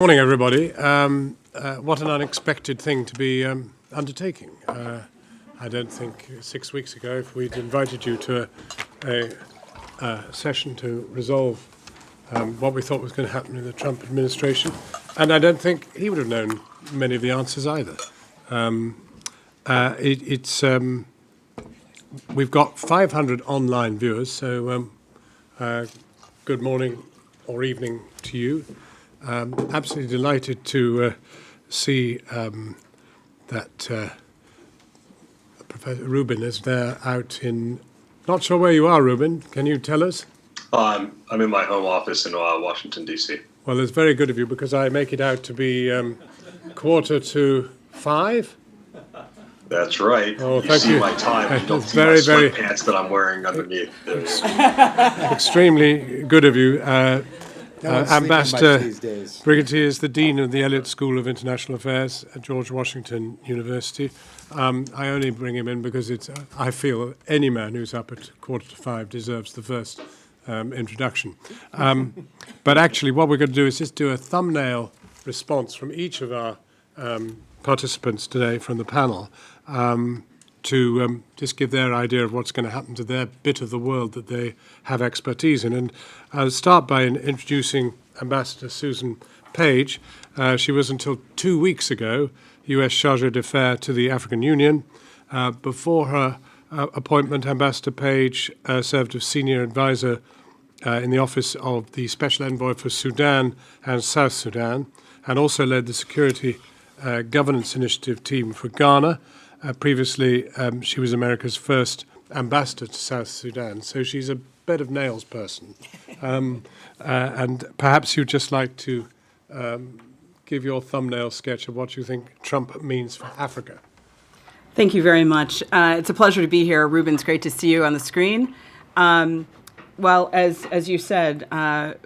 Morning, everybody. What an unexpected thing to be undertaking. I don't think 6 weeks ago, if we'd invited you to a session to resolve what we thought was going to happen in the Trump administration, and I don't think he would have known many of the answers either. We've got 500 online viewers, so good morning or evening to you. Absolutely delighted to see that Professor Rubin is there out in, not sure where you are, Rubin. Can you tell us? I'm in my home office in Washington, D.C. Well, it's very good of you because I make it out to be 4:45. That's right. Oh, you thank see you. my time. You don't see very, my very sweatpants that I'm wearing underneath. extremely good of you. Ambassador these days. Brigadier is the Dean of the Elliott School of International Affairs at George Washington University. I only bring him in because I feel any man who's up at 4:45 deserves the first introduction. But actually what we're going to do is just do a thumbnail response from each of our participants today from the panel to just give their idea of what's going to happen to their bit of the world that they have expertise in. And I'll start by introducing Ambassador Susan Page. She was until 2 weeks ago U.S. Chargé d'Affaires to the African Union. Before her appointment, Ambassador Page served as senior advisor in the office of the Special Envoy for Sudan and South Sudan, and also led the Security Governance Initiative team for Ghana. Previously, she was America's first ambassador to South Sudan, so she's a bed of nails person. And perhaps you'd just like to give your thumbnail sketch of what you think Trump means for Africa. Thank you very much. It's a pleasure to be here. Rubin, it's great to see you on the screen. Well, as you said, I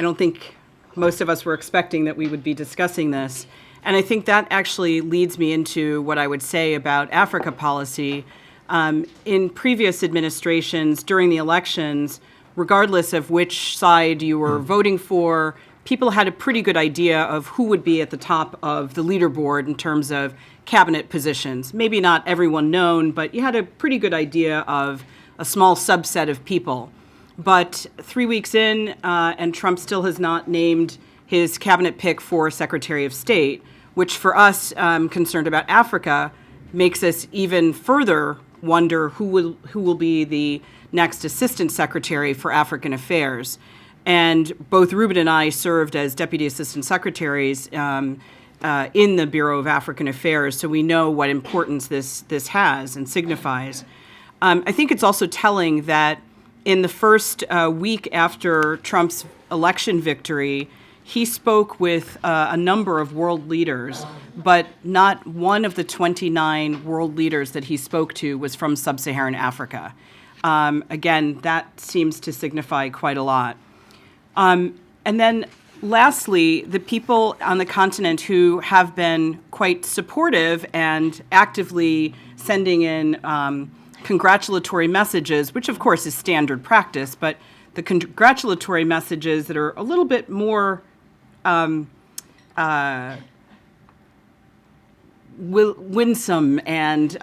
don't think most of us were expecting that we would be discussing this. And I think that actually leads me into what I would say about Africa policy. In previous administrations, during the elections, regardless of which side you were voting for, people had a pretty good idea of who would be at the top of the leaderboard in terms of cabinet positions. Maybe not everyone known, but you had a pretty good idea of a small subset of people. But 3 weeks in, and Trump still has not named his cabinet pick for Secretary of State, which for us concerned about Africa makes us even further wonder who will be the next Assistant Secretary for African Affairs. And both Rubin and I served as Deputy Assistant Secretaries in the Bureau of African Affairs, so we know what importance this has and signifies. I think it's also telling that in the first week after Trump's election victory, he spoke with a number of world leaders, but not one of the 29 world leaders that he spoke to was from sub-Saharan Africa. Again, that seems to signify quite a lot. And then lastly, the people on the continent who have been quite supportive and actively sending in congratulatory messages, which of course is standard practice, but the congratulatory messages that are a little bit more winsome and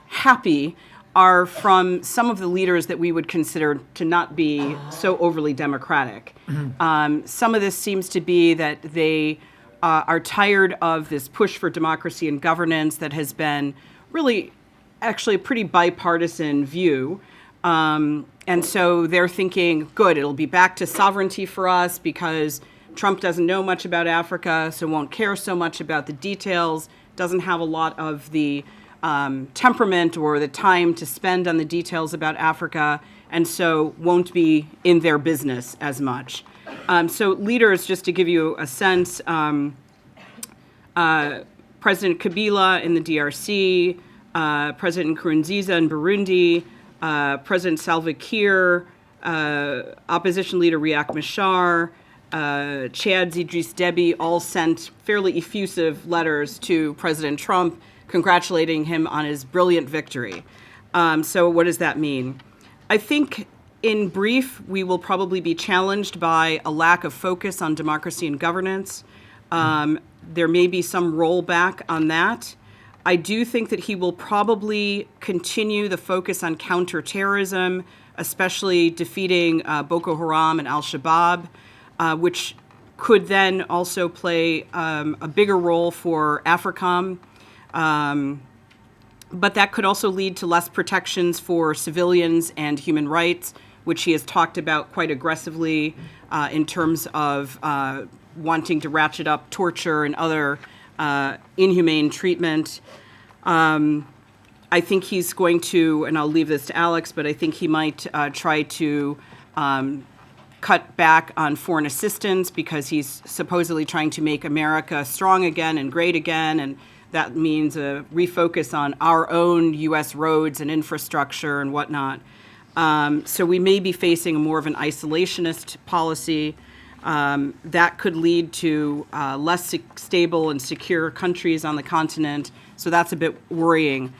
happy are from some of the leaders that we would consider to not be so overly democratic. Some of this seems to be that they are tired of this push for democracy and governance that has been really actually a pretty bipartisan view. And so they're thinking, good, it'll be back to sovereignty for us because Trump doesn't know much about Africa, so won't care so much about the details, doesn't have a lot of the temperament or the time to spend on the details about Africa, and so won't be in their business as much. So leaders, just to give you a sense, President Kabila in the DRC, President Nkurunziza in Burundi, President Salva Kiir, opposition leader Riek Machar, Chad's Idriss Deby all sent fairly effusive letters to President Trump congratulating him on his brilliant victory. So what does that mean? I think In brief, we will probably be challenged by a lack of focus on democracy and governance. There may be some rollback on that. I do think that he will probably continue the focus on counterterrorism, especially defeating Boko Haram and al-Shabaab, which could then also play a bigger role for AFRICOM. But that could also lead to less protections for civilians and human rights, which he has talked about quite aggressively in terms of wanting to ratchet up torture and other inhumane treatment. I think he's going to, and I'll leave this to Alex, but I think he might try to cut back on foreign assistance because he's supposedly trying to make America strong again and great again, and that means a refocus on our own U.S. roads and infrastructure and whatnot. So we may be facing more of an isolationist policy that could lead to less stable and secure countries on the continent. So that's a bit worrying.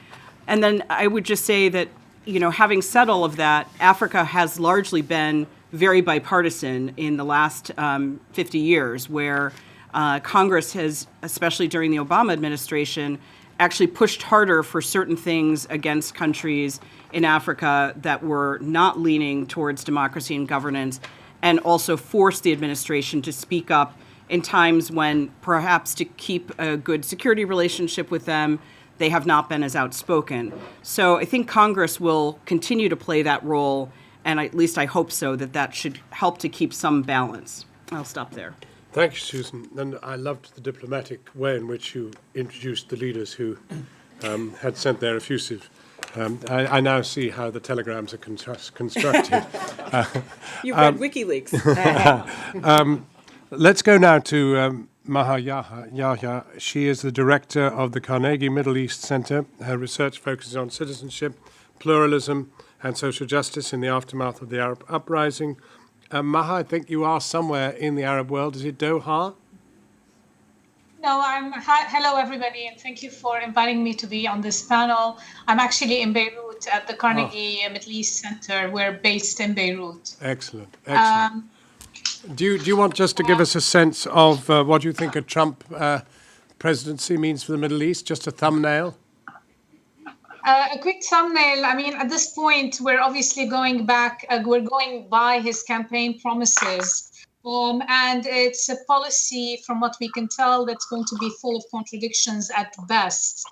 And then I would just say that, having said all of that, Africa has largely been very bipartisan in the last 50 years, where Congress has, especially during the Obama administration, actually pushed harder for certain things against countries in Africa that were not leaning towards democracy and governance, and also forced the administration to speak up in times when perhaps to keep a good security relationship with them, they have not been as outspoken. So I think Congress will continue to play that role, and at least I hope so, that should help to keep some balance. I'll stop there. Thank you, Susan. And I loved the diplomatic way in which you introduced the leaders who had sent their effusive. I now see how the telegrams are constructed. You've read WikiLeaks. Let's go now to Maha Yahya. She is the director of the Carnegie Middle East Center. Her research focuses on citizenship, pluralism, and social justice in the aftermath of the Arab uprising. Maha, I think you are somewhere in the Arab world. Is it Doha? No, hello, everybody, and thank you for inviting me to be on this panel. I'm actually in Beirut at the Carnegie Middle East Center. We're based in Beirut. Excellent. Do you want just to give us a sense of what you think a Trump presidency means for the Middle East? Just a thumbnail? A quick thumbnail. I mean, at this point, we're obviously going back. We're going by his campaign promises. And it's a policy, from what we can tell, that's going to be full of contradictions at best.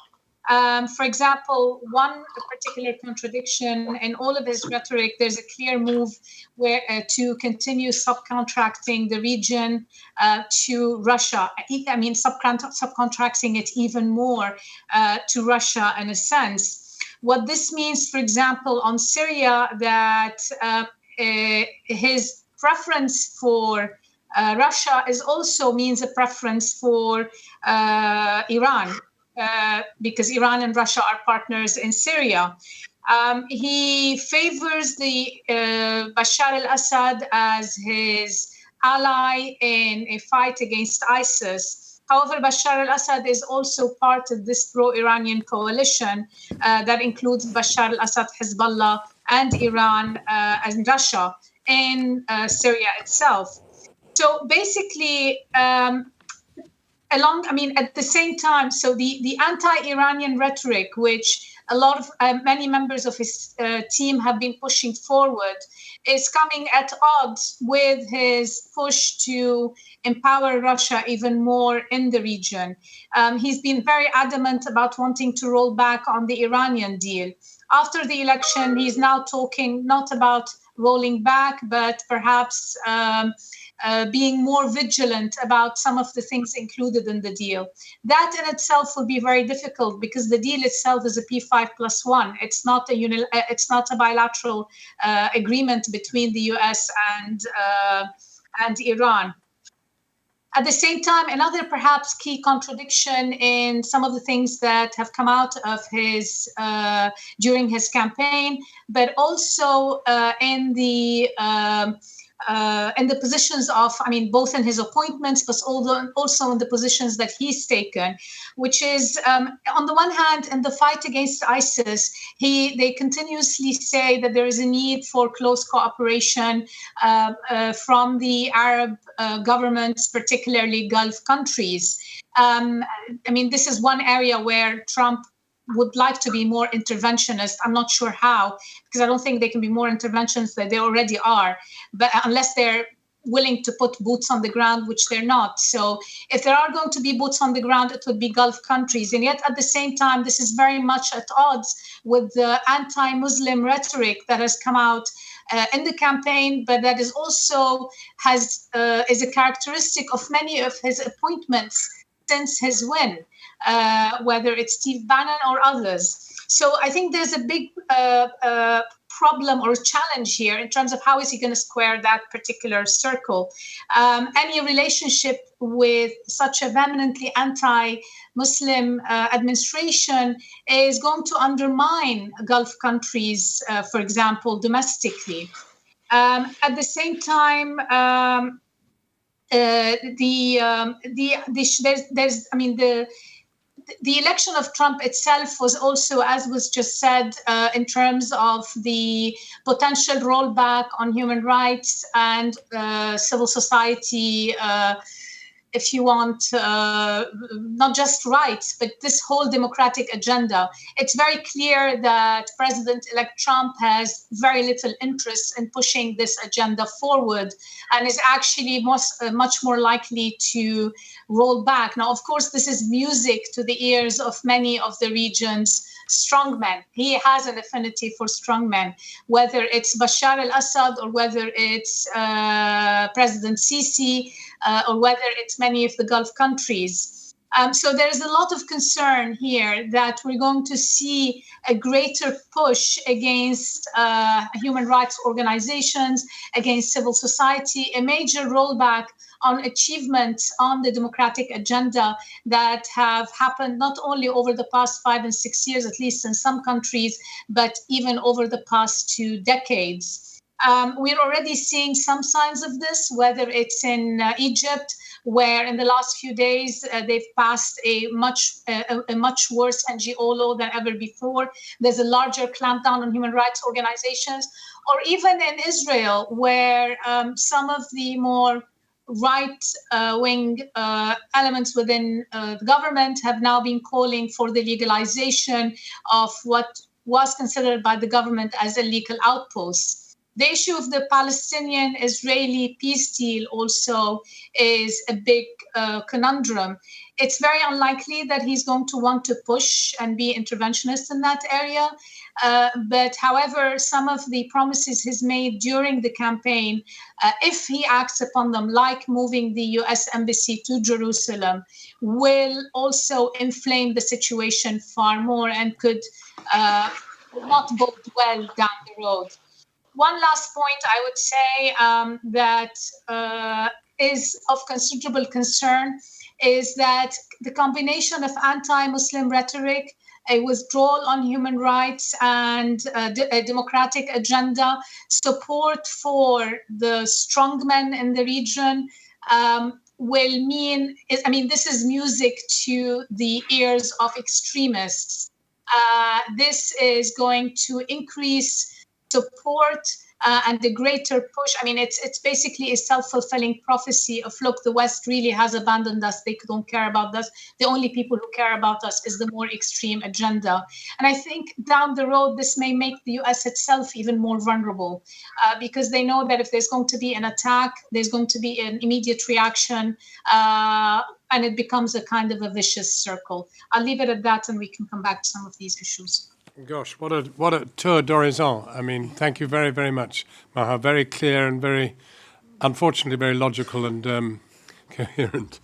For example, one particular contradiction in all of his rhetoric, there's a clear move to continue subcontracting the region to Russia. I mean, subcontracting it even more to Russia in a sense. What this means, for example, on Syria, that his preference for Russia also means a preference for Iran, because Iran and Russia are partners in Syria. He favors the Bashar al-Assad as his ally in a fight against ISIS. However, Bashar al-Assad is also part of this pro-Iranian coalition that includes Bashar al-Assad, Hezbollah, and Iran and Russia in Syria itself. So basically, at the same time, so the anti-Iranian rhetoric, which many members of his team have been pushing forward, is coming at odds with his push to empower Russia even more in the region. He's been very adamant about wanting to roll back on the Iranian deal. After the election, he's now talking not about rolling back, but perhaps being more vigilant about some of the things included in the deal. That in itself will be very difficult because the deal itself is a P5+1. It's not a bilateral agreement between the US and Iran. At the same time, another perhaps key contradiction in some of the things that have come out of his during his campaign, but also in the in the positions of, both in his appointments, but also in the positions that he's taken, which is, on the one hand, in the fight against ISIS, they continuously say that there is a need for close cooperation from the Arab governments, particularly Gulf countries. This is one area where Trump would like to be more interventionist. I'm not sure how, because I don't think they can be more interventionist than they already are, but unless they're willing to put boots on the ground, which they're not. So if there are going to be boots on the ground, it would be Gulf countries. And yet at the same time, this is very much at odds with the anti-Muslim rhetoric that has come out in the campaign, but that is also is a characteristic of many of his appointments since his win, whether it's Steve Bannon or others. So I think there's a big problem or challenge here in terms of how is he going to square that particular circle. Any relationship with such a vehemently anti-Muslim administration is going to undermine Gulf countries, for example, domestically. At the same time, the election of Trump itself was also, as was just said, in terms of the potential rollback on human rights and civil society, if you want, not just rights, but this whole democratic agenda. It's very clear that President-elect Trump has very little interest in pushing this agenda forward and is actually much more likely to roll back. Now, of course, this is music to the ears of many of the region's strongmen. He has an affinity for strongmen, whether it's Bashar al-Assad or whether it's President Sisi or whether it's many of the Gulf countries. So there's a lot of concern here that we're going to see a greater push against human rights organizations, against civil society, a major rollback on achievements on the democratic agenda that have happened not only over the past 5 and 6 years, at least in some countries, but even over the past 2 decades. We're already seeing some signs of this, whether it's in Egypt, where in the last few days they've passed a much worse NGO law than ever before. There's a larger clampdown on human rights organizations, or even in Israel, where some of the more right-wing elements within the government have now been calling for the legalization of what was considered by the government as illegal outposts. The issue of the Palestinian-Israeli peace deal also is a big conundrum. It's very unlikely that he's going to want to push and be interventionist in that area. But however, some of the promises he's made during the campaign, if he acts upon them, like moving the US embassy to Jerusalem, will also inflame the situation far more and could not bode well down the road. One last point I would say that is of considerable concern is that the combination of anti-Muslim rhetoric, a withdrawal on human rights, and a democratic agenda, support for the strongmen in the region will mean, this is music to the ears of extremists. This is going to increase support and the greater push. It's basically a self-fulfilling prophecy of, look, the West really has abandoned us. They don't care about us. The only people who care about us is the more extreme agenda. And I think down the road, this may make the US itself even more vulnerable because they know that if there's going to be an attack, there's going to be an immediate reaction and it becomes a kind of a vicious circle. I'll leave it at that and we can come back to some of these issues. Gosh, what a tour d'horizon. Thank you very, very much, Maha. Very clear and very, unfortunately, very logical and coherent.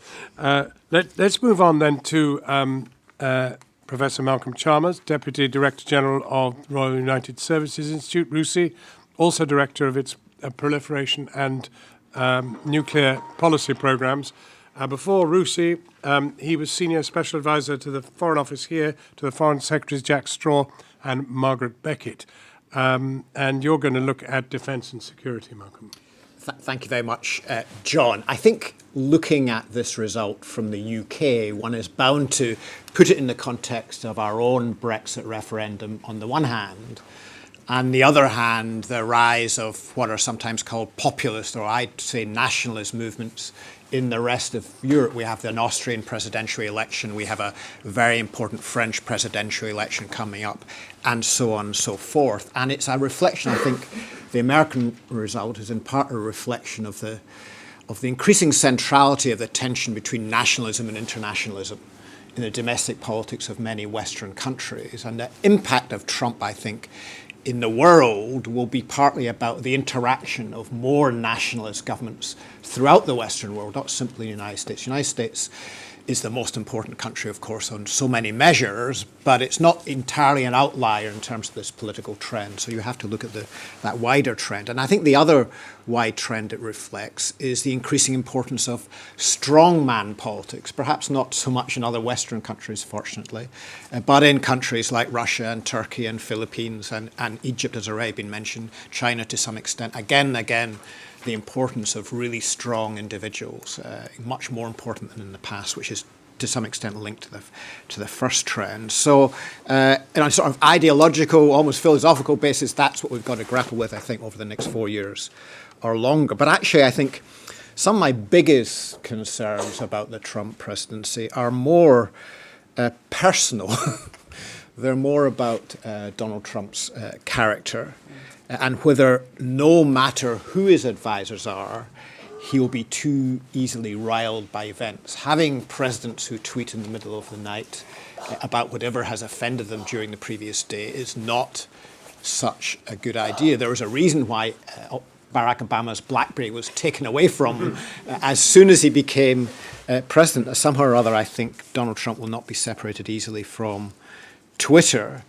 Let's move on then to Professor Malcolm Chalmers, Deputy Director General of the Royal United Services Institute, RUSI, also Director of its Proliferation and Nuclear Policy Programs. Before RUSI, he was Senior Special Advisor to the Foreign Office here, to the Foreign Secretaries Jack Straw and Margaret Beckett. And you're going to look at defence and security, Malcolm. Thank you very much, John. I think looking at this result from the UK, one is bound to put it in the context of our own Brexit referendum on the one hand, and the other hand, the rise of what are sometimes called populist, or I'd say nationalist movements in the rest of Europe. We have an Austrian presidential election, we have a very important French presidential election coming up, and so on and so forth. And it's a reflection, I think, the American result is in part a reflection of the increasing centrality of the tension between nationalism and internationalism in the domestic politics of many Western countries. And the impact of Trump, I think, in the world will be partly about the interaction of more nationalist governments throughout the Western world, not simply the United States. The United States is the most important country, of course, on so many measures, but it's not entirely an outlier in terms of this political trend. So you have to look at that wider trend. And I think the other wide trend it reflects is the increasing importance of strongman politics, perhaps not so much in other Western countries, fortunately, but in countries like Russia and Turkey and Philippines and Egypt has already been mentioned, China to some extent. Again and again, the importance of really strong individuals, much more important than in the past, which is to some extent linked to the first trend. So on a sort of ideological, almost philosophical basis, that's what we've got to grapple with, I think, over the next 4 years or longer. But actually, I think some of my biggest concerns about the Trump presidency are more personal. They're more about Donald Trump's character and whether, no matter who his advisors are, he'll be too easily riled by events. Having presidents who tweet in the middle of the night about whatever has offended them during the previous day is not such a good idea. There was a reason why Barack Obama's BlackBerry was taken away from him as soon as he became president. Somehow or other, I think Donald Trump will not be separated easily from Twitter.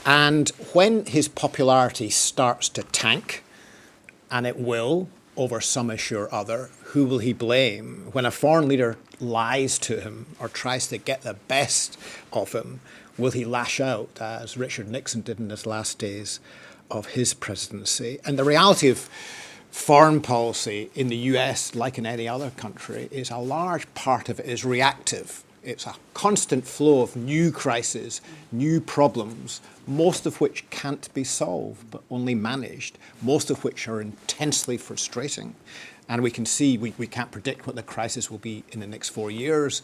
And when his popularity starts to tank, and it will, over some issue or other, who will he blame? When a foreign leader lies to him or tries to get the best of him, will he lash out, as Richard Nixon did in his last days of his presidency? And the reality of foreign policy in the US, like in any other country, is a large part of it is reactive. It's a constant flow of new crises, new problems, most of which can't be solved, but only managed, most of which are intensely frustrating. And we can see we can't predict what the crisis will be in the next 4 years.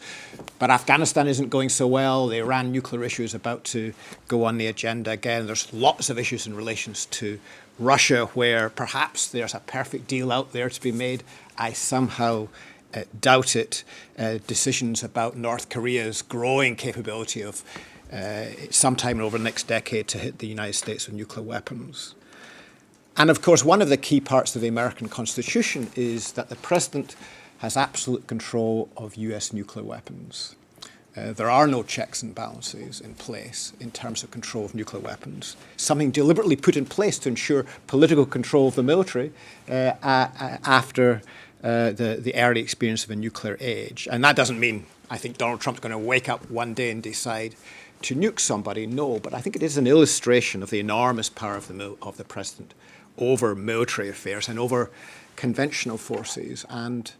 But Afghanistan isn't going so well. The Iran nuclear issue is about to go on the agenda again. There's lots of issues in relation to Russia where perhaps there's a perfect deal out there to be made. I somehow doubt it. Decisions about North Korea's growing capability of sometime over the next decade to hit the United States with nuclear weapons. And of course, one of the key parts of the American Constitution is that the president has absolute control of US nuclear weapons. There are no checks and balances in place in terms of control of nuclear weapons, something deliberately put in place to ensure political control of the military after the early experience of a nuclear age. And that doesn't mean, I think, Donald Trump's going to wake up one day and decide to nuke somebody. No, but I think it is an illustration of the enormous power of the president over military affairs and over conventional forces. And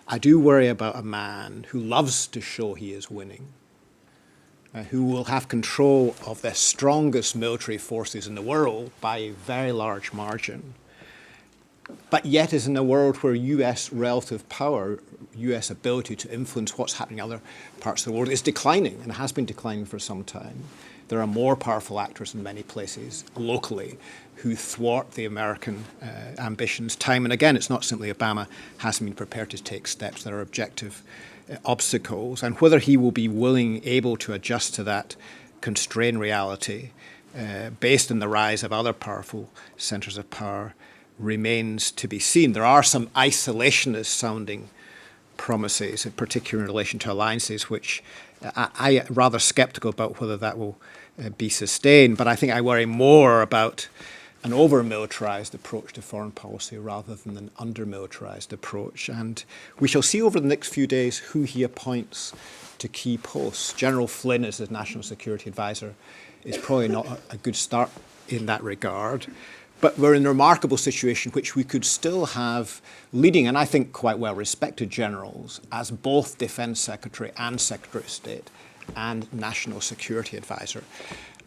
I do worry about a man who loves to show he is winning, who will have control of the strongest military forces in the world by a very large margin, but yet is in a world where US relative power, US ability to influence what's happening in other parts of the world is declining and has been declining for some time. There are more powerful actors in many places locally who thwart the American ambitions time and again. It's not simply Obama hasn't been prepared to take steps. There are objective obstacles. And whether he will be able to adjust to that constrained reality based on the rise of other powerful centres of power remains to be seen. There are some isolationist sounding promises, in particular in relation to alliances, which I'm rather sceptical about whether that will be sustained. But I think I worry more about an over-militarized approach to foreign policy rather than an under-militarized approach. And we shall see over the next few days who he appoints to key posts. General Flynn as his national security advisor is probably not a good start in that regard. But we're in a remarkable situation which we could still have leading, and I think quite well respected generals as both Defense Secretary and Secretary of State and National Security Advisor.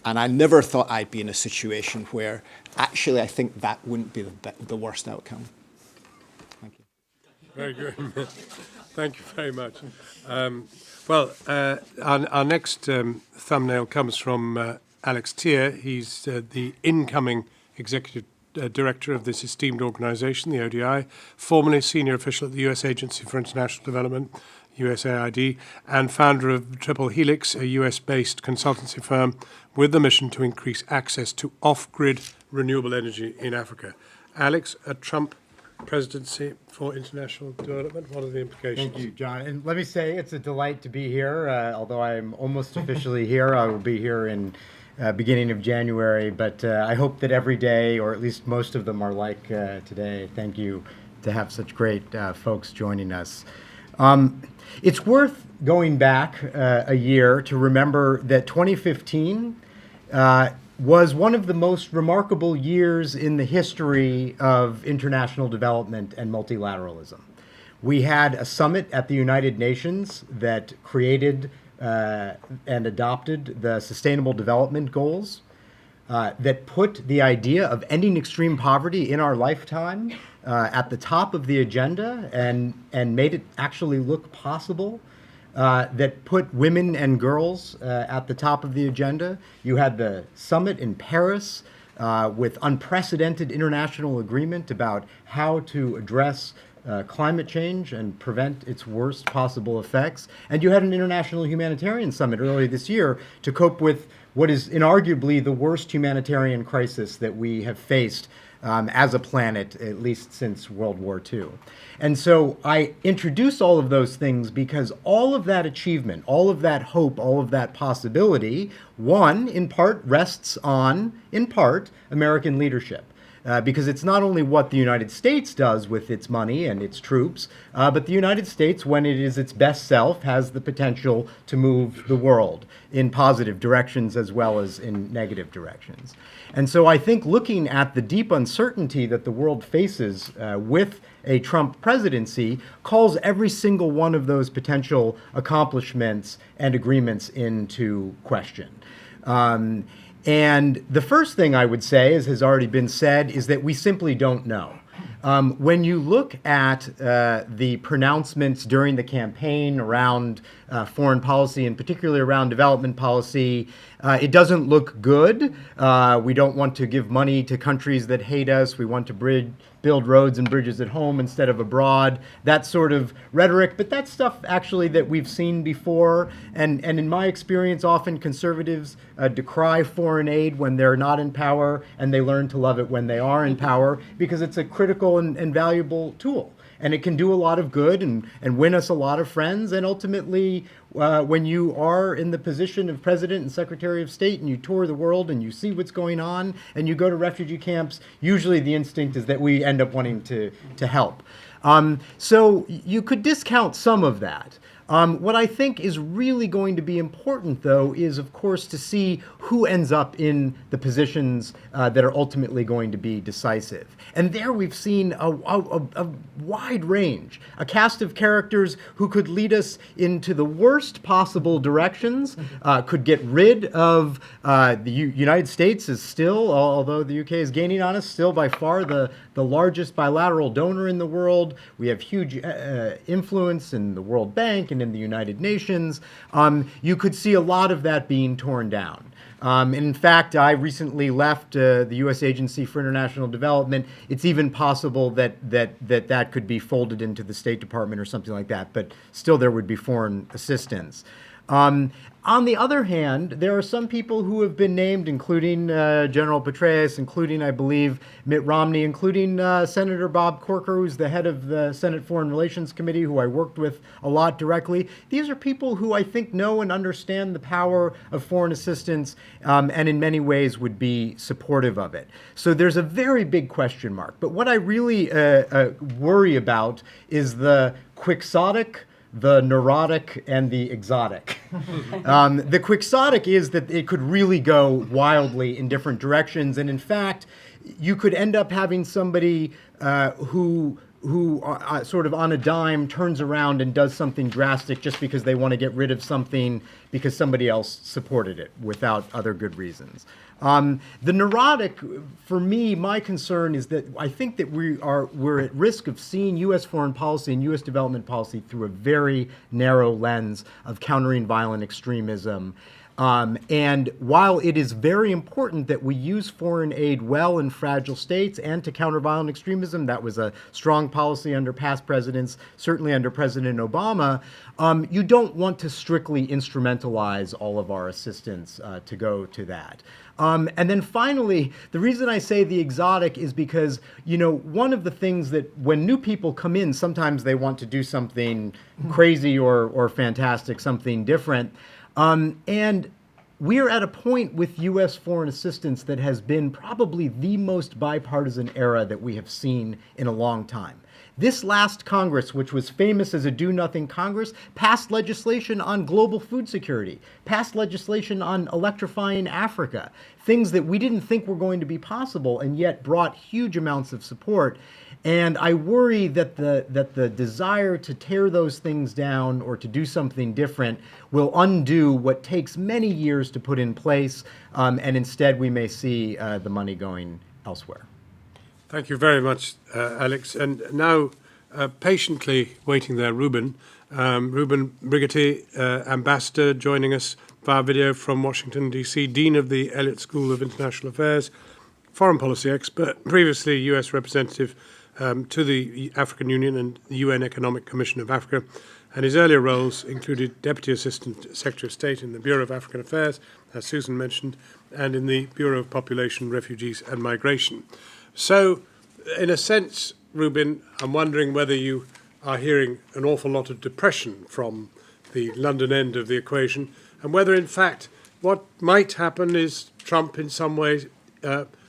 And I never thought I'd be in a situation where actually I think that wouldn't be the worst outcome. Thank you. Very good. Thank you very much. Our next thumbnail comes from Alex Tier. He's the incoming Executive Director of this esteemed organisation, the ODI, formerly senior official at the US Agency for International Development, USAID, and founder of Triple Helix, a US-based consultancy firm with the mission to increase access to off-grid renewable energy in Africa. Alex, a Trump presidency for international development, what are the implications? Thank you, John. And let me say it's a delight to be here. Although I'm almost officially here, I will be here in beginning of January. But I hope that every day, or at least most of them, are like today. Thank you to have such great folks joining us. It's worth going back a year to remember that 2015 was one of the most remarkable years in the history of international development and multilateralism. We had a summit at the United Nations that created and adopted the Sustainable Development Goals that put the idea of ending extreme poverty in our lifetime at the top of the agenda and made it actually look possible. That put women and girls at the top of the agenda. You had the summit in Paris with unprecedented international agreement about how to address climate change and prevent its worst possible effects. And you had an international humanitarian summit earlier this year to cope with what is inarguably the worst humanitarian crisis that we have faced as a planet, at least since World War II. And so I introduce all of those things because all of that achievement, all of that hope, all of that possibility, one, in part, rests on, in part, American leadership. Because it's not only what the United States does with its money and its troops, but the United States, when it is its best self, has the potential to move the world in positive directions as well as in negative directions. And so I think looking at the deep uncertainty that the world faces with a Trump presidency calls every single one of those potential accomplishments and agreements into question. And the first thing I would say, as has already been said, is that we simply don't know. When you look at the pronouncements during the campaign around foreign policy, and particularly around development policy, it doesn't look good. We don't want to give money to countries that hate us. We want to build roads and bridges at home instead of abroad. That sort of rhetoric, but that's stuff actually that we've seen before. And in my experience, often conservatives decry foreign aid when they're not in power, and they learn to love it when they are in power because it's a critical and valuable tool. And it can do a lot of good and win us a lot of friends. And ultimately, when you are in the position of president and secretary of state and you tour the world and you see what's going on and you go to refugee camps, usually the instinct is that we end up wanting to help. So you could discount some of that. What I think is really going to be important, though, is, of course, to see who ends up in the positions that are ultimately going to be decisive. And there we've seen a wide range, a cast of characters who could lead us into the worst possible directions, could get rid of the United States is still, although the UK is gaining on us, still by far the largest bilateral donor in the world. We have huge influence in the World Bank and in the United Nations. You could see a lot of that being torn down. In fact, I recently left the U.S. Agency for International Development. It's even possible that could be folded into the State Department or something like that, but still there would be foreign assistance. On the other hand, there are some people who have been named, including General Petraeus, including, I believe, Mitt Romney, including Senator Bob Corker, who's the head of the Senate Foreign Relations Committee, who I worked with a lot directly. These are people who I think know and understand the power of foreign assistance and in many ways would be supportive of it. So there's a very big question mark. But what I really worry about is the quixotic, the neurotic, and the exotic. The quixotic is that it could really go wildly in different directions. And in fact, you could end up having somebody who sort of on a dime turns around and does something drastic just because they want to get rid of something because somebody else supported it without other good reasons. The neurotic, for me, my concern is that I think that we're at risk of seeing U.S. foreign policy and U.S. development policy through a very narrow lens of countering violent extremism. And while it is very important that we use foreign aid well in fragile states and to counter violent extremism, that was a strong policy under past presidents, certainly under President Obama, you don't want to strictly instrumentalize all of our assistance to go to that. And then finally, the reason I say the exotic is because, one of the things that when new people come in, sometimes they want to do something crazy or fantastic, something different. And we're at a point with U.S. foreign assistance that has been probably the most bipartisan era that we have seen in a long time. This last Congress, which was famous as a do-nothing Congress, passed legislation on global food security, passed legislation on electrifying Africa, things that we didn't think were going to be possible and yet brought huge amounts of support. And I worry that the desire to tear those things down or to do something different will undo what takes many years to put in place, and instead we may see the money going elsewhere. Thank you very much, Alex. And now, patiently waiting there, Ruben Brigetti, Ambassador, joining us via video from Washington, D.C., Dean of the Elliott School of International Affairs, foreign policy expert, previously U.S. representative to the African Union and the UN Economic Commission of Africa, and his earlier roles included Deputy Assistant Secretary of State in the Bureau of African Affairs, as Susan mentioned, and in the Bureau of Population, Refugees and Migration. So, in a sense, Ruben, I'm wondering whether you are hearing an awful lot of depression from the London end of the equation, and whether, in fact, what might happen is Trump, in some ways,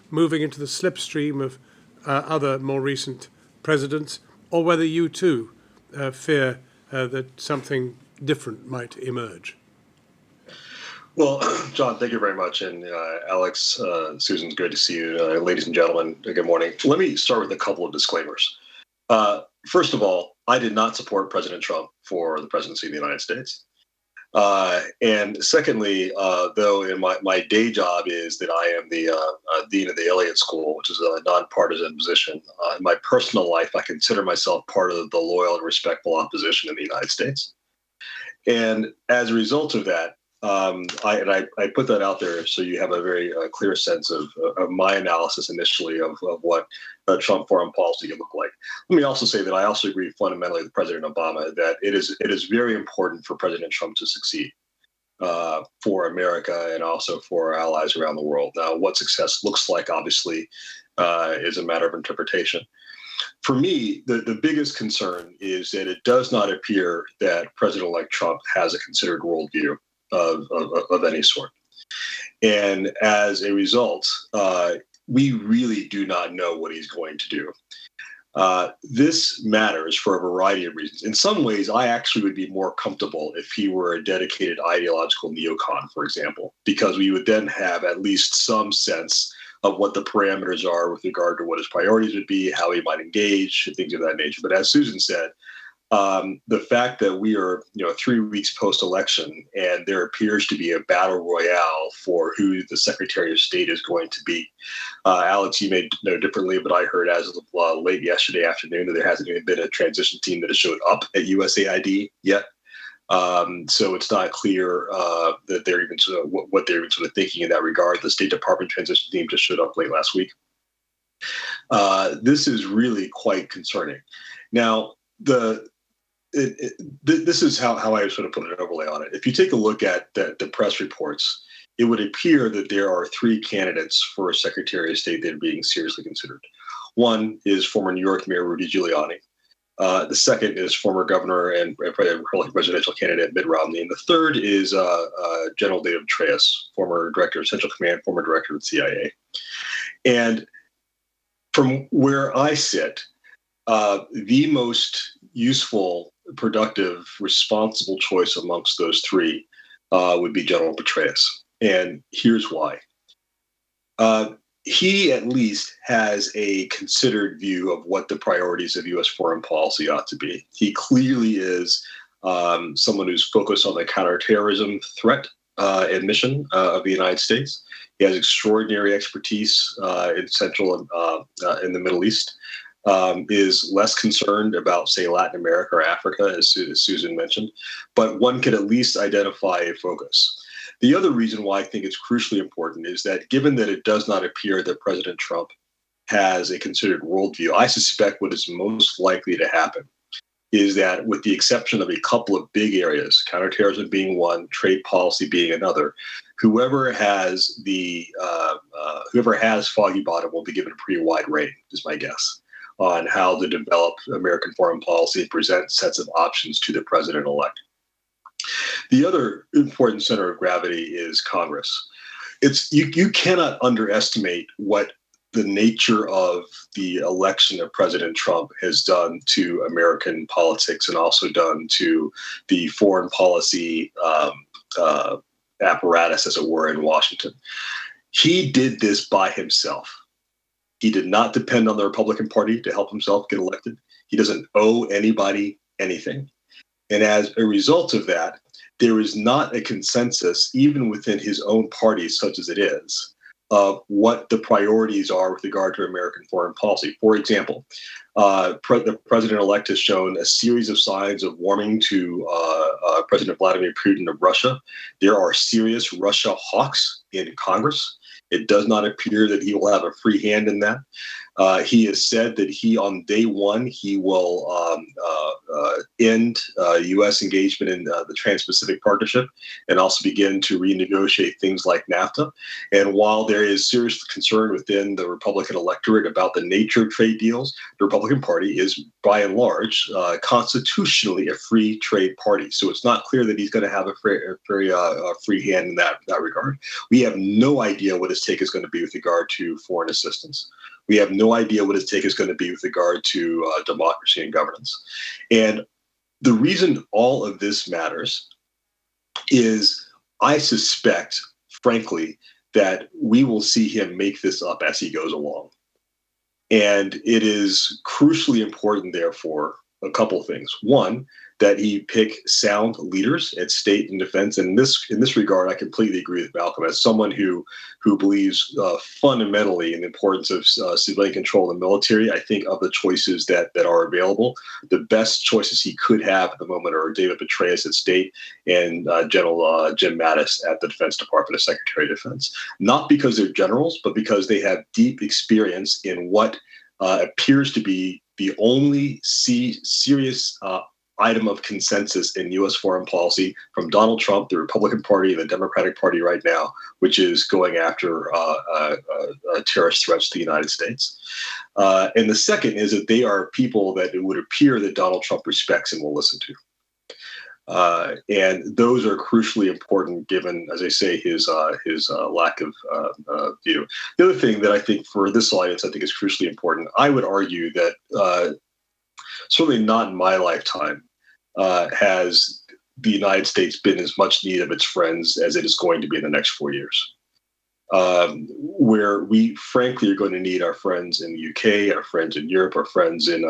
moving into the slipstream of other more recent presidents, or whether you too fear that something different might emerge. Well, John, thank you very much. And Alex, Susan, good to see you. Ladies and gentlemen, good morning. Let me start with a couple of disclaimers. First of all, I did not support President Trump for the presidency of the United States. And secondly, though in my day job is that I am the dean of the Elliott School, which is a nonpartisan position, in my personal life, I consider myself part of the loyal and respectful opposition in the United States. And as a result of that, I put that out there so you have a very clear sense of my analysis initially of what Trump foreign policy can look like. Let me also say that I also agree fundamentally with President Obama that it is very important for President Trump to succeed for America and also for our allies around the world. Now, what success looks like, obviously, is a matter of interpretation. For me, the biggest concern is that it does not appear that President-elect Trump has a considered worldview of any sort. And as a result, we really do not know what he's going to do. This matters for a variety of reasons. In some ways, I actually would be more comfortable if he were a dedicated ideological neocon, for example, because we would then have at least some sense of what the parameters are with regard to what his priorities would be, how he might engage, things of that nature. But as Susan said, the fact that we are, 3 weeks post-election and there appears to be a battle royale for who the Secretary of State is going to be. Alex, you may know differently, but I heard as of late yesterday afternoon that there hasn't even been a transition team that has showed up at USAID yet. So it's not clear that they're even what they're even sort of thinking in that regard. The State Department transition team just showed up late last week. This is really quite concerning. Now, this is how I sort of put an overlay on it. If you take a look at the press reports, it would appear that there are 3 candidates for Secretary of State that are being seriously considered. One is former New York Mayor Rudy Giuliani. The second is former governor and Republican presidential candidate Mitt Romney. And the third is General David Petraeus, former director of Central Command, former director of the CIA. And from where I sit, the most useful, productive, responsible choice amongst those 3 would be General Petraeus. And here's why. he at least has a considered view of what the priorities of U.S. foreign policy ought to be. He clearly is someone who's focused on the counterterrorism threat and mission of the United States. He has extraordinary expertise in Central and in the Middle East. Is less concerned about, say, Latin America or Africa, as Susan mentioned, but one could at least identify a focus. The other reason why I think it's crucially important is that given that it does not appear that President Trump has a considered worldview, I suspect what is most likely to happen is that, with the exception of a couple of big areas, counterterrorism being one, trade policy being another, whoever has foggy bottom will be given a pretty wide rein, is my guess, on how to develop American foreign policy and present sets of options to the president-elect. The other important center of gravity is Congress. You cannot underestimate what the nature of the election of President Trump has done to American politics and also done to the foreign policy apparatus, as it were, in Washington. He did this by himself. He did not depend on the Republican Party to help himself get elected. He doesn't owe anybody anything. And as a result of that, there is not a consensus, even within his own party, such as it is, of what the priorities are with regard to American foreign policy. For example, the president-elect has shown a series of signs of warming to President Vladimir Putin of Russia. There are serious Russia hawks in Congress. It does not appear that he will have a free hand in that. He has said that on day one, he will end U.S. engagement in the Trans-Pacific Partnership and also begin to renegotiate things like NAFTA. And while there is serious concern within the Republican electorate about the nature of trade deals, the Republican Party is, by and large, constitutionally a free trade party. So it's not clear that he's going to have a very free hand in that regard. We have no idea what his take is going to be with regard to foreign assistance. We have no idea what his take is going to be with regard to democracy and governance. And the reason all of this matters is I suspect, frankly, that we will see him make this up as he goes along. And it is crucially important, therefore, a couple of things. One, that he pick sound leaders at state and defense. And in this regard, I completely agree with Malcolm. As someone who believes fundamentally in the importance of civilian control in the military, I think of the choices that are available, the best choices he could have at the moment are David Petraeus at State and General Jim Mattis at the Defense Department as Secretary of Defense. Not because they're generals, but because they have deep experience in what appears to be the only serious item of consensus in U.S. foreign policy from Donald Trump, the Republican Party, and the Democratic Party right now, which is going after terrorist threats to the United States. And the second is that they are people that it would appear that Donald Trump respects and will listen to. And those are crucially important given, as I say, his lack of view. The other thing that I think for this audience, I think is crucially important, I would argue that certainly not in my lifetime has the United States been as much need of its friends as it is going to be in the next 4 years. Where we frankly are going to need our friends in the UK, our friends in Europe, our friends in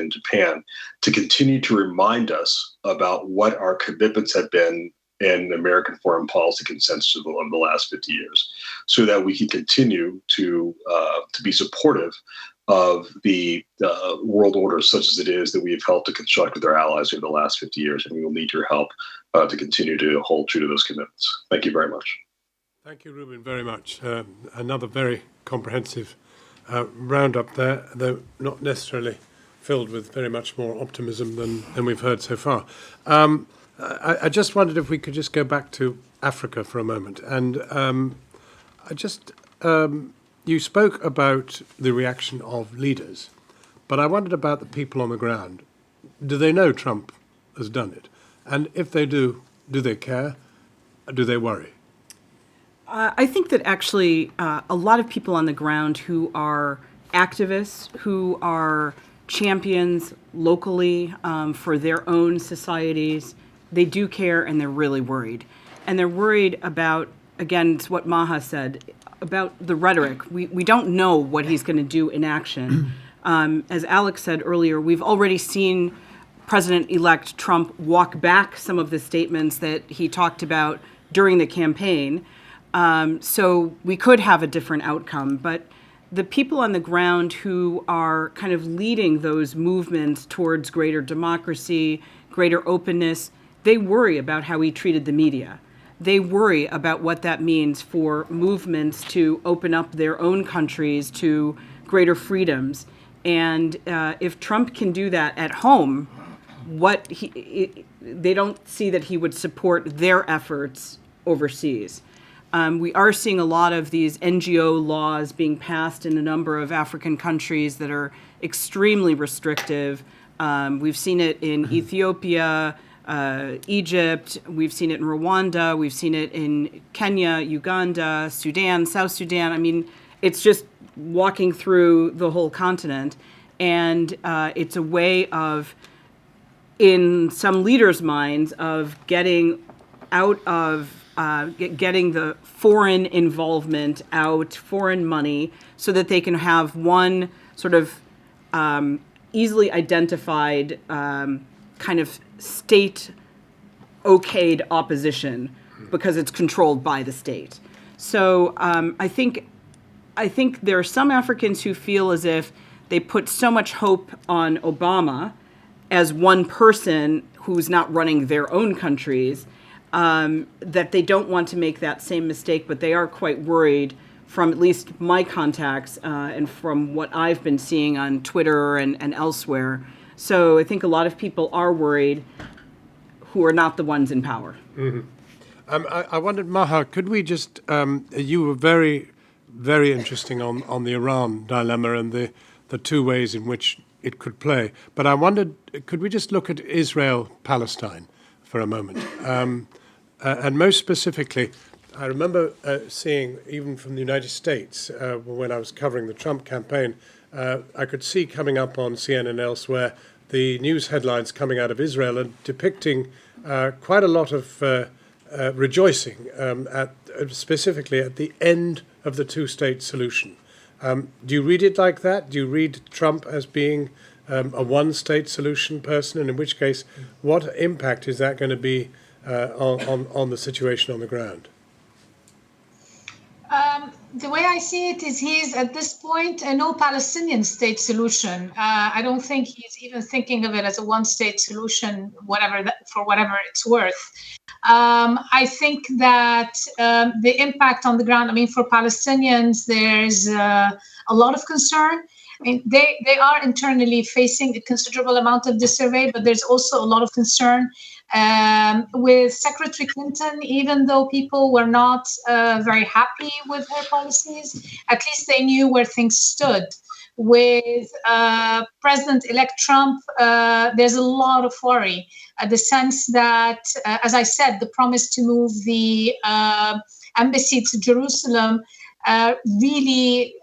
Japan to continue to remind us about what our commitments have been in American foreign policy consensus of the last 50 years, so that we can continue to be supportive of the world order such as it is that we have helped to construct with our allies over the last 50 years, and we will need your help to continue to hold true to those commitments. Thank you very much. Thank you, Ruben, very much. Another very comprehensive roundup there, though not necessarily filled with very much more optimism than we've heard so far. I just wondered if we could just go back to Africa for a moment. And you spoke about the reaction of leaders, but I wondered about the people on the ground. Do they know Trump has done it? And if they do they care? Do they worry? I think that actually a lot of people on the ground who are activists, who are champions locally for their own societies, they do care and they're really worried. And they're worried about again, it's what Maha said about the rhetoric. We don't know what he's going to do in action. As Alex said earlier, we've already seen President-elect Trump walk back some of the statements that he talked about during the campaign. So we could have a different outcome. But the people on the ground who are kind of leading those movements towards greater democracy, greater openness, they worry about how he treated the media. They worry about what that means for movements to open up their own countries to greater freedoms. And if Trump can do that at home, they don't see that he would support their efforts overseas. We are seeing a lot of these NGO laws being passed in a number of African countries that are extremely restrictive. We've seen it in Ethiopia, Egypt, we've seen it in Rwanda, we've seen it in Kenya, Uganda, Sudan, South Sudan. I mean, it's just walking through the whole continent. And it's a way of, in some leaders' minds, of getting out of, getting the foreign involvement out, foreign money, so that they can have one sort of easily identified kind of state okayed opposition because it's controlled by the state. So I think there are some Africans who feel as if they put so much hope on Obama as one person who's not running their own countries that they don't want to make that same mistake, but they are quite worried from at least my contacts and from what I've been seeing on Twitter and elsewhere. So I think a lot of people are worried who are not the ones in power. Mm-hmm. I wondered, Maha, could we just, you were very, very interesting on the Iran dilemma and the two ways in which it could play. But I wondered, could we just look at Israel-Palestine for a moment? And most specifically, I remember seeing, even from the United States, when I was covering the Trump campaign, I could see coming up on CNN and elsewhere the news headlines coming out of Israel and depicting quite a lot of rejoicing, specifically at the end of the two-state solution. Do you read it like that? Do you read Trump as being a one-state solution person? And in which case, what impact is that going to be on the situation on the ground? The way I see it is he's, at this point, a no Palestinian state solution. I don't think he's even thinking of it as a one-state solution, for whatever it's worth. I think that the impact on the ground, I mean, for Palestinians, there's a lot of concern. I mean, they are internally facing a considerable amount of disarray, but there's also a lot of concern with Secretary Clinton. Even though people were not very happy with her policies, at least they knew where things stood. With President-elect Trump, there's a lot of worry. The sense that, as I said, the promise to move the embassy to Jerusalem really,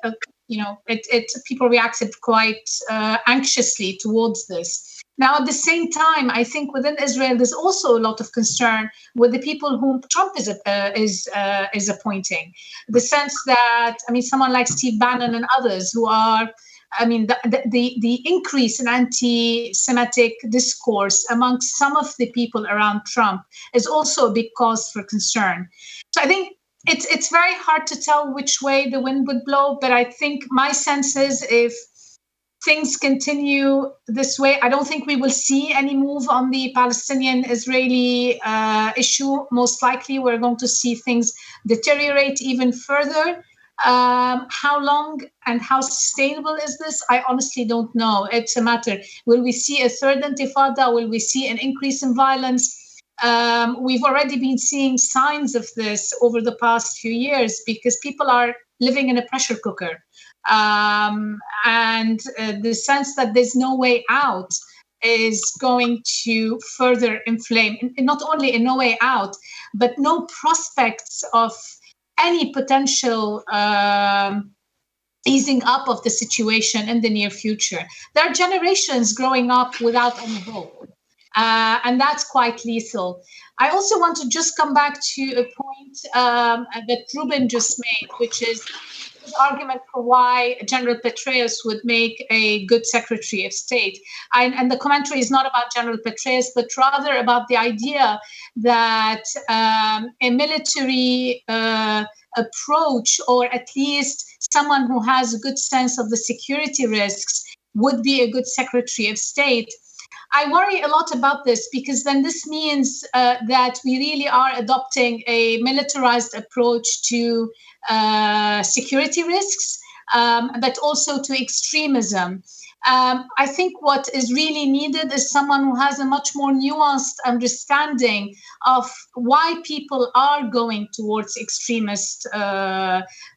people reacted quite anxiously towards this. Now, at the same time, I think within Israel, there's also a lot of concern with the people whom Trump is appointing. The sense that, I mean, someone like Steve Bannon and others who are, I mean, the increase in anti-Semitic discourse amongst some of the people around Trump is also a big cause for concern. So I think it's very hard to tell which way the wind would blow, but I think my sense is if things continue this way, I don't think we will see any move on the Palestinian-Israeli issue. Most likely, we're going to see things deteriorate even further. How long and how sustainable is this? I honestly don't know. It's a matter. Will we see a third intifada? Will we see an increase in violence? We've already been seeing signs of this over the past few years because people are living in a pressure cooker. And the sense that there's no way out is going to further inflame, not only a no way out, but no prospects of any potential easing up of the situation in the near future. There are generations growing up without any hope. And that's quite lethal. I also want to just come back to a point that Ruben just made, which is his argument for why General Petraeus would make a good Secretary of State. And the commentary is not about General Petraeus, but rather about the idea that a military approach, or at least someone who has a good sense of the security risks, would be a good Secretary of State. I worry a lot about this, because then this means that we really are adopting a militarized approach to security risks, but also to extremism. I think what is really needed is someone who has a much more nuanced understanding of why people are going towards extremist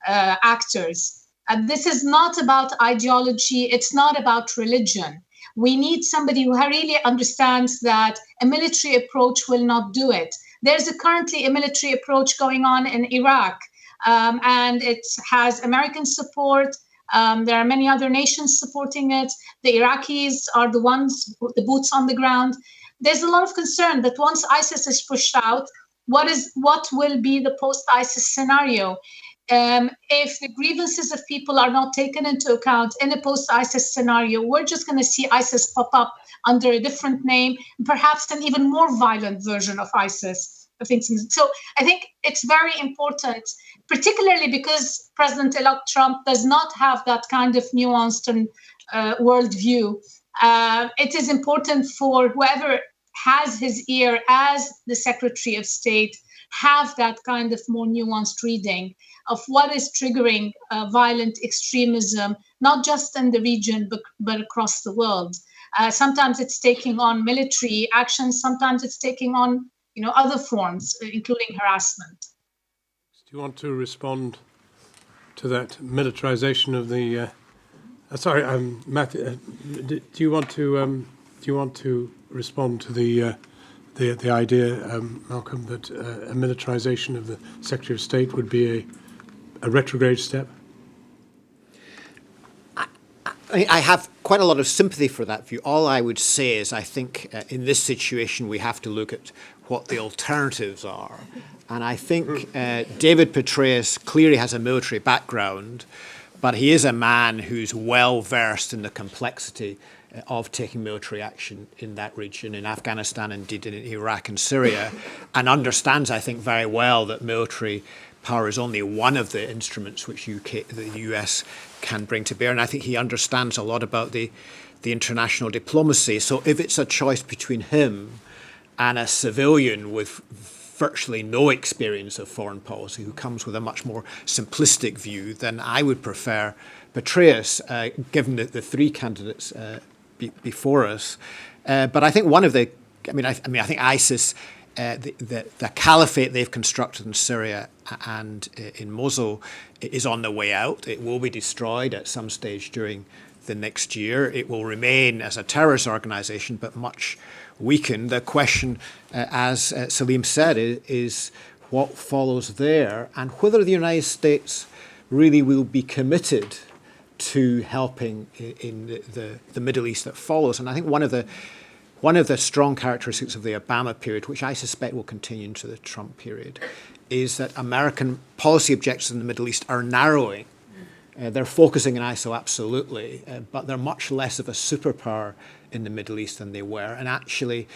actors. This is not about ideology, it's not about religion. We need somebody who really understands that a military approach will not do it. There's currently a military approach going on in Iraq, and it has American support. There are many other nations supporting it. The Iraqis are the ones, the boots on the ground. There's a lot of concern that once ISIS is pushed out, what will be the post-ISIS scenario? If the grievances of people are not taken into account in a post-ISIS scenario, we're just going to see ISIS pop up under a different name, perhaps an even more violent version of ISIS. So I think it's very important, particularly because President-elect Trump does not have that kind of nuanced and worldview. It is important for whoever has his ear as the Secretary of State have that kind of more nuanced reading of what is triggering violent extremism, not just in the region, but across the world. Sometimes it's taking on military actions, sometimes it's taking on other forms, including harassment. Do you want to respond to that militarization of the? Matthew. Do you want to respond to the idea, Malcolm, that a militarization of the Secretary of State would be a retrograde step? I have quite a lot of sympathy for that view. All I would say is I think in this situation we have to look at what the alternatives are. And I think David Petraeus clearly has a military background, but he is a man who's well versed in the complexity of taking military action in that region, in Afghanistan, indeed in Iraq and Syria, and understands, I think, very well that military power is only one of the instruments which the US can bring to bear. And I think he understands a lot about the international diplomacy. So if it's a choice between him and a civilian with virtually no experience of foreign policy, who comes with a much more simplistic view, then I would prefer Petraeus, given the three candidates before us. But I think I think ISIS, the caliphate they've constructed in Syria and in Mosul is on the way out. It will be destroyed at some stage during the next year. It will remain as a terrorist organization, but much weakened. The question, as Salim said, is what follows there, and whether the United States really will be committed to helping in the Middle East that follows. And I think one of the strong characteristics of the Obama period, which I suspect will continue into the Trump period, is that American policy objectives in the Middle East are narrowing. They're focusing on ISIL, absolutely, but they're much less of a superpower in the Middle East than they were. And actually,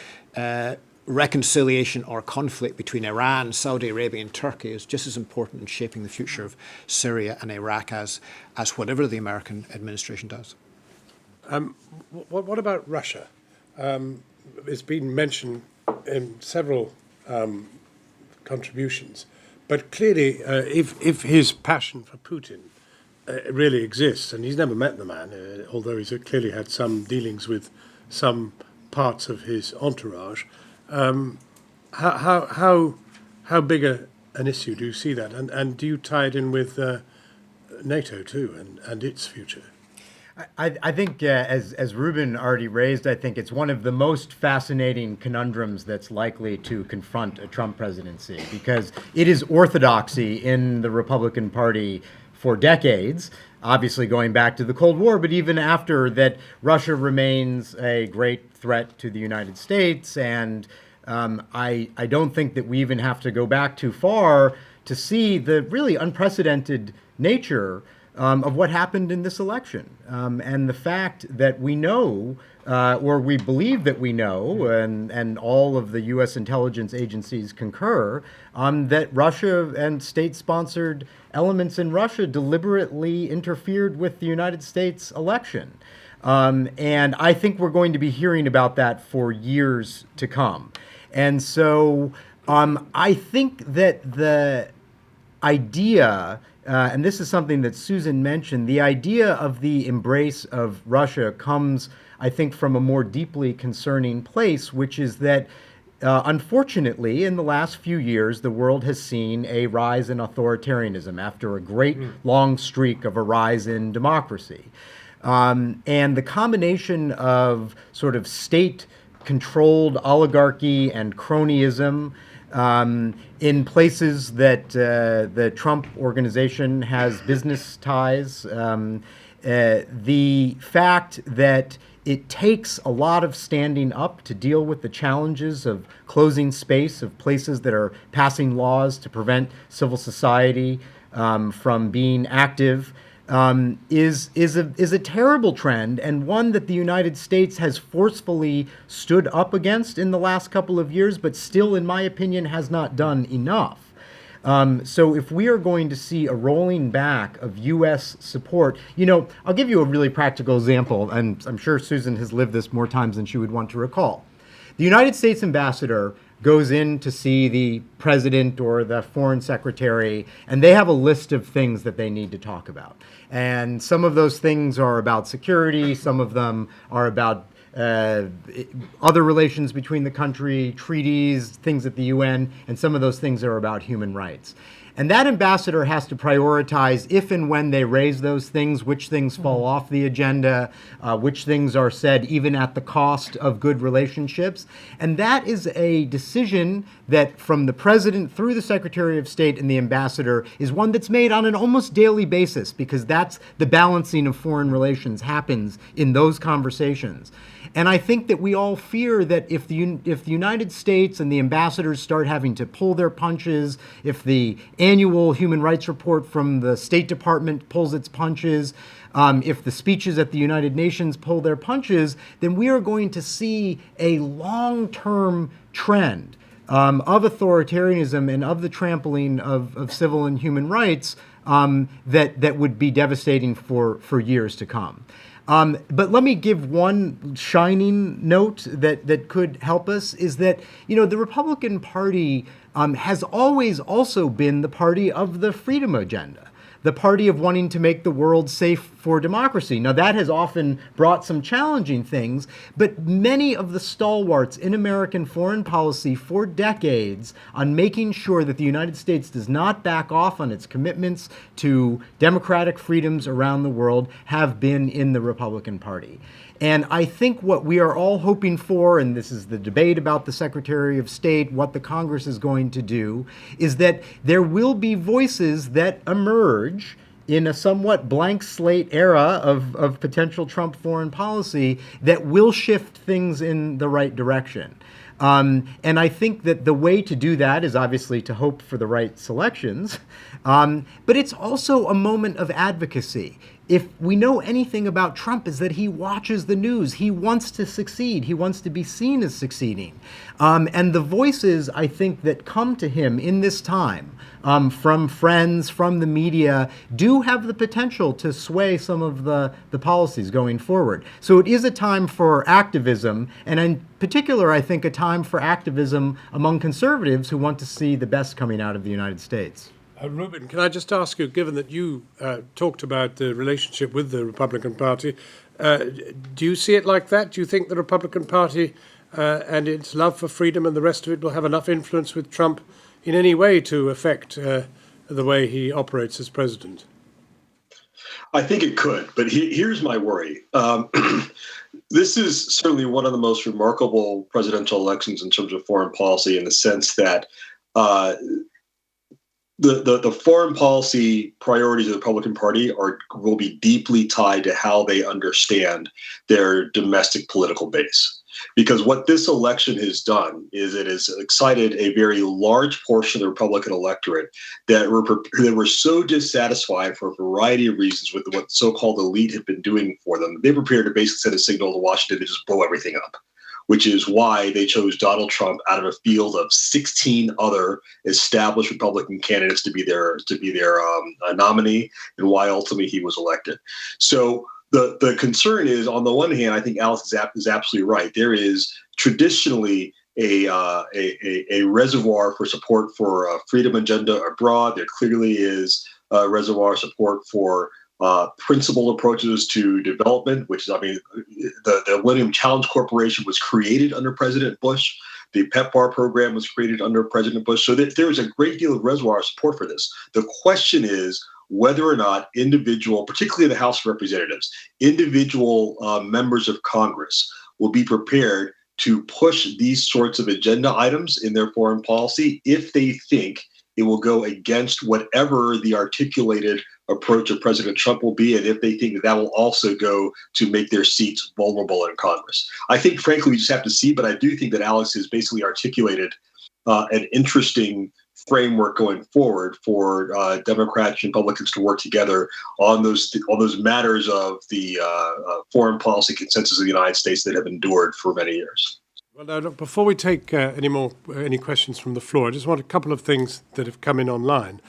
reconciliation or conflict between Iran, Saudi Arabia, and Turkey is just as important in shaping the future of Syria and Iraq as whatever the American administration does. What about Russia? It's been mentioned in several contributions, but clearly, if his passion for Putin really exists, and he's never met the man, although he's clearly had some dealings with some parts of his entourage, how big an issue do you see that, and do you tie it in with NATO too and its future? I think, as Ruben already raised, I think it's one of the most fascinating conundrums that's likely to confront a Trump presidency, because it is orthodoxy in the Republican Party for decades obviously going back to the Cold War, but even after that, Russia remains a great threat to the United States. And I don't think that we even have to go back too far to see the really unprecedented nature of what happened in this election. And the fact that we know, or we believe that we know, and all of the U.S. intelligence agencies concur, that Russia and state-sponsored elements in Russia deliberately interfered with the United States election. And I think we're going to be hearing about that for years to come. And so I think that the idea, and this is something that Susan mentioned, the idea of the embrace of Russia comes, I think, from a more deeply concerning place, which is that unfortunately, in the last few years, the world has seen a rise in authoritarianism after a great long streak of a rise in democracy. And the combination of sort of state-controlled oligarchy and cronyism in places that the Trump organization has business ties, the fact that it takes a lot of standing up to deal with the challenges of closing space, of places that are passing laws to prevent civil society from being active, is a terrible trend, and one that the United States has forcefully stood up against in the last couple of years, but still, in my opinion, has not done enough. So if we are going to see a rolling back of U.S. support, I'll give you a really practical example, and I'm sure Susan has lived this more times than she would want to recall. The United States ambassador goes in to see the president or the foreign secretary, and they have a list of things that they need to talk about. And some of those things are about security, some of them are about other relations between the country, treaties, things at the UN, and some of those things are about human rights. And that ambassador has to prioritize, if and when they raise those things, which things fall off the agenda, which things are said even at the cost of good relationships. And that is a decision that, from the president through the Secretary of State and the ambassador, is one that's made on an almost daily basis, because that's the balancing of foreign relations happens in those conversations. And I think that we all fear that if the United States and the ambassadors start having to pull their punches, if the annual human rights report from the State Department pulls its punches, if the speeches at the United Nations pull their punches, then we are going to see a long-term trend of authoritarianism and of the trampling of civil and human rights that would be devastating for years to come. But let me give one shining note that could help us, is that, the Republican Party has always also been the party of the freedom agenda, the party of wanting to make the world safe for democracy. Now, that has often brought some challenging things, but many of the stalwarts in American foreign policy for decades on making sure that the United States does not back off on its commitments to democratic freedoms around the world have been in the Republican Party. And I think what we are all hoping for, and this is the debate about the Secretary of State, what the Congress is going to do, is that there will be voices that emerge in a somewhat blank slate era of potential Trump foreign policy that will shift things in the right direction. And I think that the way to do that is obviously to hope for the right selections, but it's also a moment of advocacy. If we know anything about Trump, is that he watches the news. He wants to succeed. He wants to be seen as succeeding. And the voices, I think, that come to him in this time, from friends, from the media, do have the potential to sway some of the policies going forward. So it is a time for activism, and in particular, I think, a time for activism among conservatives who want to see the best coming out of the United States. Ruben, can I just ask you, given that you talked about the relationship with the Republican Party, do you see it like that? Do you think the Republican Party and its love for freedom and the rest of it will have enough influence with Trump in any way to affect the way he operates as president? I think it could, but here's my worry. This is certainly one of the most remarkable presidential elections in terms of foreign policy, in the sense that the foreign policy priorities of the Republican Party will be deeply tied to how they understand their domestic political base. Because what this election has done is it has excited a very large portion of the Republican electorate that were so dissatisfied for a variety of reasons with what the so-called elite had been doing for them. They prepared to basically send a signal to Washington to just blow everything up, which is why they chose Donald Trump out of a field of 16 other established Republican candidates to be their nominee, and why ultimately he was elected. So the concern is, on the one hand, I think Alex is absolutely right. There is traditionally a reservoir for support for a freedom agenda abroad. There clearly is a reservoir support for principled approaches to development, which is, I mean, the Millennium Challenge Corporation was created under President Bush. The PEPFAR program was created under President Bush. So there is a great deal of reservoir support for this. The question is whether or not individual, particularly the House of Representatives, individual members of Congress will be prepared to push these sorts of agenda items in their foreign policy if they think it will go against whatever the articulated approach of President Trump will be, and if they think that will also go to make their seats vulnerable in Congress. I think, frankly, we just have to see, but I do think that Alex has basically articulated an interesting framework going forward for Democrats and Republicans to work together on those matters of the foreign policy consensus of the United States that have endured for many years. Well, now, look, before we take any questions from the floor, I just want a couple of things that have come in online.